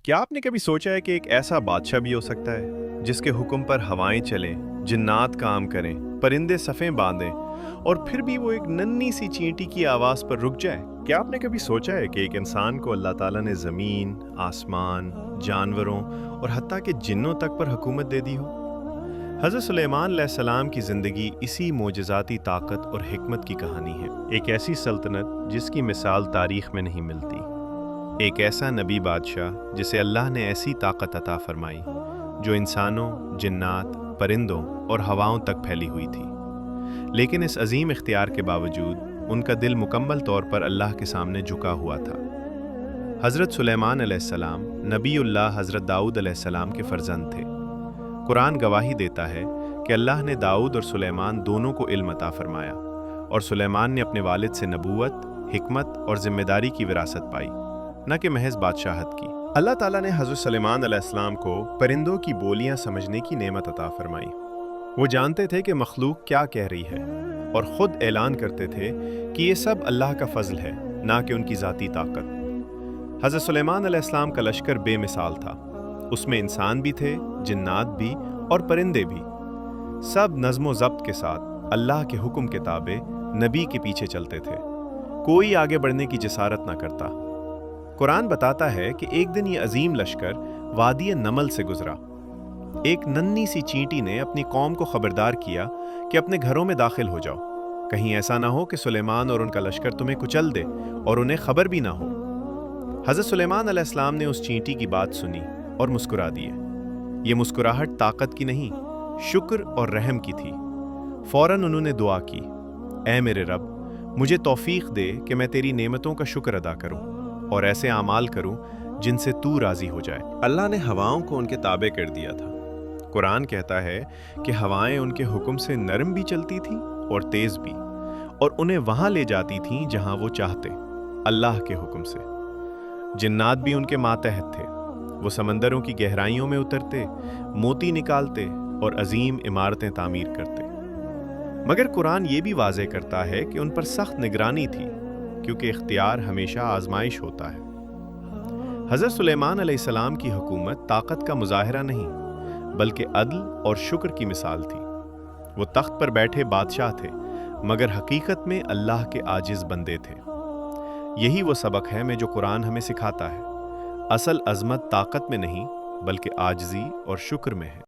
क्या आपने कभी सोचा है कि एक ऐसा बादशाह भी हो सकता है जिसके हुक्म पर हवाएं चलें, जिन्नात काम करें, परिंदे सफ़ें बांधें और फिर भी वो एक नन्ही सी चींटी की आवाज़ पर रुक जाए? क्या आपने कभी सोचा है कि एक इंसान को अल्लाह ताला ने ज़मीन, आसमान, जानवरों और हत्ता के जिन्नों तक पर हुकूमत दे दी हो? हज़रत सुलेमान अलैहिस्सलाम की ज़िंदगी इसी मोजज़ाती ताकत और हिकमत की कहानी है। एक ऐसी सल्तनत जिसकी मिसाल तारीख़ में नहीं मिलती। एक ऐसा नबी बादशाह जिसे अल्लाह ने ऐसी ताकत अता फरमाई जो इंसानों, जिन्नात, परिंदों और हवाओं तक फैली हुई थी। लेकिन इस अजीम इख्तियार के बावजूद उनका दिल मुकम्मल तौर पर अल्लाह के सामने झुका हुआ था। हज़रत सुलेमान अलैहिस्सलाम नबीउल्लाह हज़रत दाऊद अलैहिस्सलाम के फ़र्जंद थे। कुरान गवाही देता है कि अल्लाह ने दाऊद और सुलेमान दोनों को इल्म अता फरमाया और सुलेमान ने अपने वालिद से नबूवत, हिकमत और ज़िम्मेदारी की विरासत पाई, न कि महज बादशाहत की। अल्लाह ताला ने हज़रत सुलेमान अलैहिस्सलाम को परिंदों की बोलियां समझने की नेमत अता फरमाई। वो जानते थे कि मखलूक क्या कह रही है और ख़ुद ऐलान करते थे कि ये सब अल्लाह का फ़ज़ल है, ना कि उनकी ज़ाती ताकत। हज़रत सुलेमान अलैहिस्सलाम का लश्कर बेमिसाल था। उसमें इंसान भी थे, जिन्नात भी और परिंदे भी। सब नज़्म व ज़ब्त के साथ अल्लाह के हुक्म के ताबे नबी के पीछे चलते थे। कोई आगे बढ़ने की जसारत न करता। कुरान बताता है कि एक दिन ये अजीम लश्कर वादी नमल से गुजरा। एक नन्ही सी चींटी ने अपनी कौम को खबरदार किया कि अपने घरों में दाखिल हो जाओ, कहीं ऐसा ना हो कि सुलेमान और उनका लश्कर तुम्हें कुचल दे और उन्हें खबर भी ना हो। हज़रत सुलेमान अलैहिस्सलाम ने उस चींटी की बात सुनी और मुस्कुरा दिए। ये मुस्कुराहट ताकत की नहीं, शुक्र और रहम की थी। फौरन उन्होंने दुआ की, ऐ मेरे रब, मुझे तौफीक दे कि मैं तेरी नेमतों का शुक्र अदा करूं और ऐसे आमाल करूं जिनसे तू राजी हो जाए। अल्लाह ने हवाओं को उनके ताबे कर दिया था। कुरान कहता है कि हवाएं उनके हुक्म से नरम भी चलती थीं और तेज भी, और उन्हें वहां ले जाती थीं जहां वो चाहते, अल्लाह के हुक्म से। जिन्नात भी उनके मातहत थे। वो समंदरों की गहराइयों में उतरते, मोती निकालते और अजीम इमारतें तामीर करते। मगर कुरान ये भी वाज़ेह करता है कि उन पर सख्त निगरानी थी, क्योंकि इख्तियार हमेशा आजमाइश होता है। हज़रत सुलेमान अलैहिस्सलाम की हुकूमत ताकत का मुजाहिरा नहीं, बल्कि अदल और शुक्र की मिसाल थी। वो तख्त पर बैठे बादशाह थे, मगर हकीकत में अल्लाह के आजिज़ बंदे थे। यही वो सबक है जो कुरान हमें सिखाता है। असल अज़मत ताकत में नहीं, बल्कि आजिज़ी और शुक्र में है।